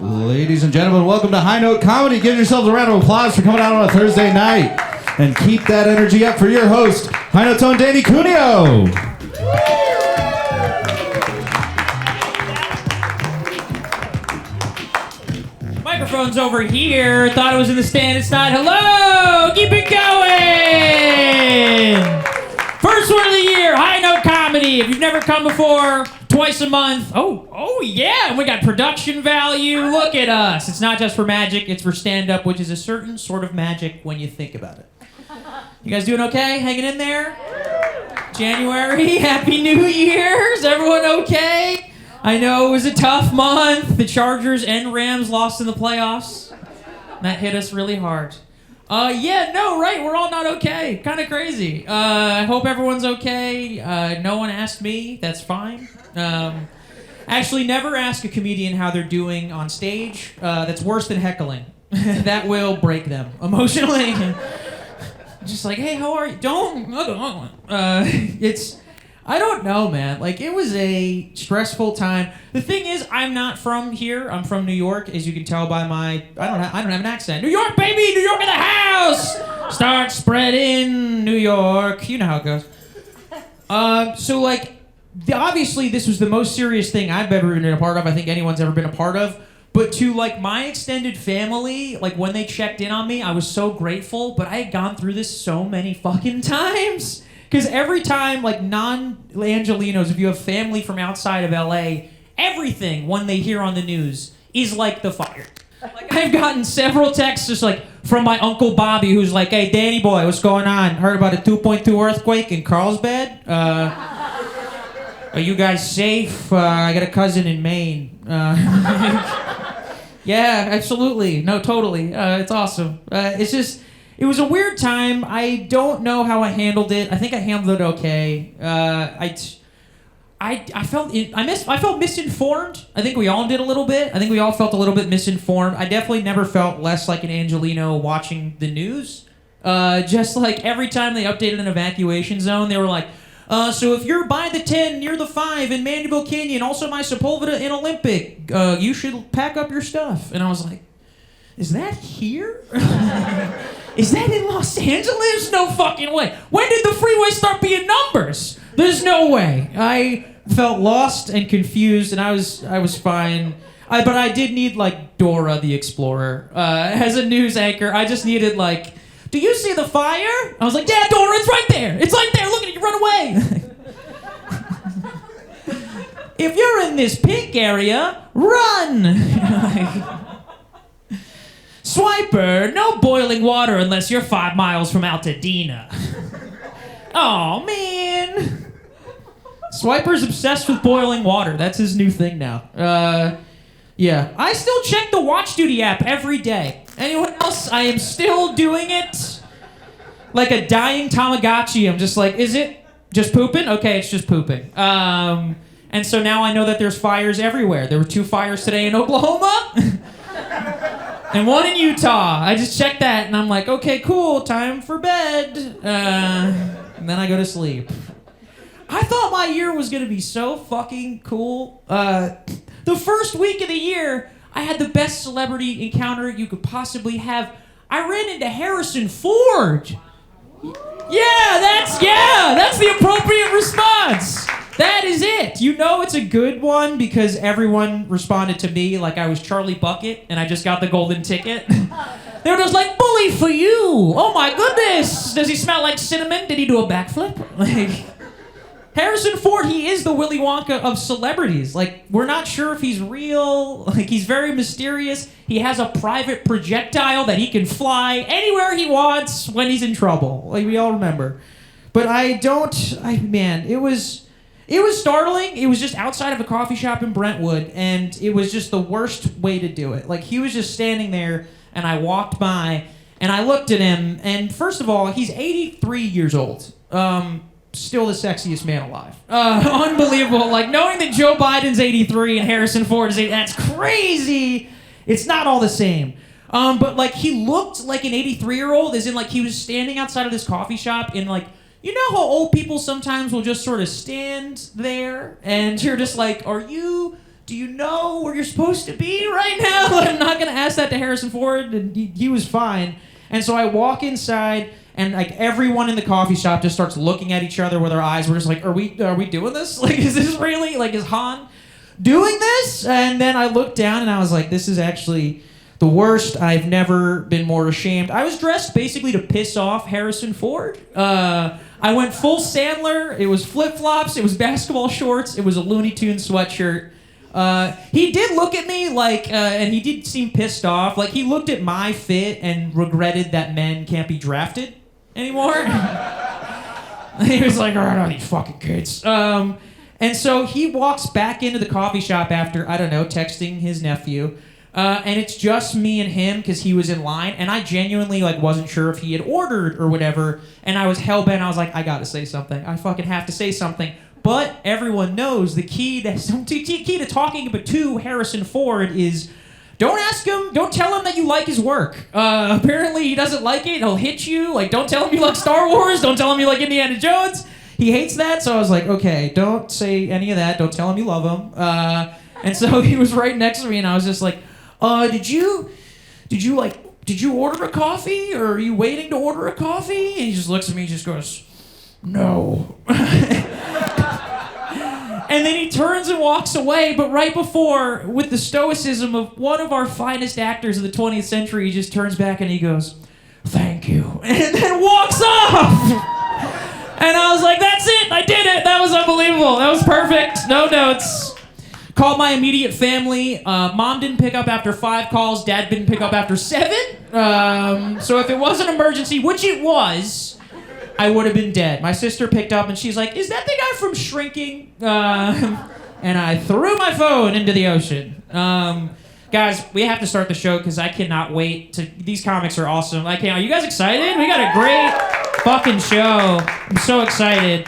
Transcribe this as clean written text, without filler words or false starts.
Ladies and gentlemen, welcome to High Note Comedy. Give yourselves a round of applause for coming out on a Thursday night. And keep that energy up for your host, High Note's own Danny Cuneo. Microphone's over here. Thought it was in the stand. It's not. Hello! Keep it going! First one of the year, High Note Comedy. If you've never come before, twice a month. Oh yeah, and we got production value. Look at us. It's not just for magic, it's for stand-up, which is a certain sort of magic when you think about it. You guys doing okay? Hanging in there? January, Happy New Year. Is everyone okay? I know it was a tough month. The Chargers and Rams lost in the playoffs. That hit us really hard. We're all not okay. Kind of crazy. I hope everyone's okay. No one asked me. That's fine. Actually, never ask a comedian how they're doing on stage. That's worse than heckling. That will break them emotionally. Just like, hey, how are you? I don't know, man. Like, it was a stressful time. The thing is, I'm not from here. I'm from New York, as you can tell by my... I don't have an accent. New York, baby! New York in the house! Start spreading New York. You know how it goes. Obviously, this was the most serious thing I've ever been a part of. I think anyone's ever been a part of. But to, my extended family, when they checked in on me, I was so grateful. But I had gone through this so many fucking times. Because every time, non-Angelinos, if you have family from outside of LA, everything, when they hear on the news, is like the fire. I've gotten several texts just from my Uncle Bobby, who's like, hey, Danny boy, what's going on? Heard about a 2.2 earthquake in Carlsbad? Are you guys safe? I got a cousin in Maine. Yeah, absolutely. No, totally. It's awesome. It was a weird time. I don't know how I handled it. I think I handled it okay. I felt misinformed. I think we all did a little bit. I think we all felt a little bit misinformed. I definitely never felt less like an Angelino watching the news. Every time they updated an evacuation zone, they were like, so if you're by the 10, near the 5 in Mandeville Canyon, also my Sepulveda in Olympic, you should pack up your stuff. And I was like, is that here? Is that in Los Angeles? No fucking way. When did the freeway start being numbers? There's no way. I felt lost and confused, and I was fine. But I did need Dora the Explorer as a news anchor. I just needed do you see the fire? I was like, yeah, Dora, it's right there. It's right there. Look at it. You run away. If you're in this pink area, run. Swiper, no boiling water unless you're 5 miles from Altadena. Oh man. Swiper's obsessed with boiling water. That's his new thing now. Yeah. I still check the Watch Duty app every day. Anyone else? I am still doing it. Like a dying Tamagotchi. I'm just is it just pooping? Okay, it's just pooping. And so now I know that there's fires everywhere. There were 2 fires today in Oklahoma. And 1 in Utah. I just checked that, and I'm like, okay, cool, time for bed. And then I go to sleep. I thought my year was going to be so fucking cool. The first week of the year, I had the best celebrity encounter you could possibly have. I ran into Harrison Ford. That's the appropriate response. That is it. You know it's a good one because everyone responded to me like I was Charlie Bucket and I just got the golden ticket. They were just like, bully for you. Oh my goodness. Does he smell like cinnamon? Did he do a backflip? Harrison Ford, he is the Willy Wonka of celebrities. We're not sure if he's real. He's very mysterious. He has a private projectile that he can fly anywhere he wants when he's in trouble. We all remember. But it was startling. It was just outside of a coffee shop in Brentwood, and it was just the worst way to do it. He was just standing there, and I walked by, and I looked at him, and first of all, he's 83 years old. Still the sexiest man alive. Unbelievable. Knowing that Joe Biden's 83 and Harrison Ford is 80, that's crazy. It's not all the same. But he looked like an 83-year-old, as in he was standing outside of this coffee shop in you know how old people sometimes will just sort of stand there and you're just are you do you know where you're supposed to be right now? I'm not going to ask that to Harrison Ford. And he was fine. And so I walk inside, and like everyone in the coffee shop just starts looking at each other with their eyes. We're just like, are we doing this? Like, is this really, like, is Han doing this? And then I looked down and I was like, this is actually the worst. I've never been more ashamed. I was dressed basically to piss off Harrison Ford. I went full Sandler. It was flip-flops. It was basketball shorts. It was a Looney Tunes sweatshirt. He did look at me like, and he did seem pissed off. Like, he looked at my fit and regretted that men can't be drafted anymore. He was like, oh, no, these fucking kids. And so he walks back into the coffee shop after, I don't know, texting his nephew. And it's just me and him because he was in line. And I genuinely like wasn't sure if he had ordered or whatever. And I was hell-bent. I was like, I got to say something. I fucking have to say something. But everyone knows the key to talking to Harrison Ford is don't ask him, don't tell him that you like his work. Apparently he doesn't like it. He'll hit you. Like, don't tell him you like Star Wars. Don't tell him you like Indiana Jones. He hates that. So I was like, okay, don't say any of that. Don't tell him you love him. And so he was right next to me, and I was just like, did you order a coffee, or are you waiting to order a coffee? And he just looks at me and just goes, no. And then he turns and walks away, but right before, with the stoicism of one of our finest actors of the 20th century, he just turns back and he goes, thank you, and then walks off. And I was like, that's it, I did it, that was unbelievable, that was perfect, no notes. Called my immediate family. Mom didn't pick up after 5 calls. Dad didn't pick up after 7. So if it was an emergency, which it was, I would have been dead. My sister picked up and she's like, is that the guy from Shrinking? And I threw my phone into the ocean. Guys, we have to start the show because I cannot wait to. These comics are awesome. Are you guys excited? We got a great fucking show. I'm so excited.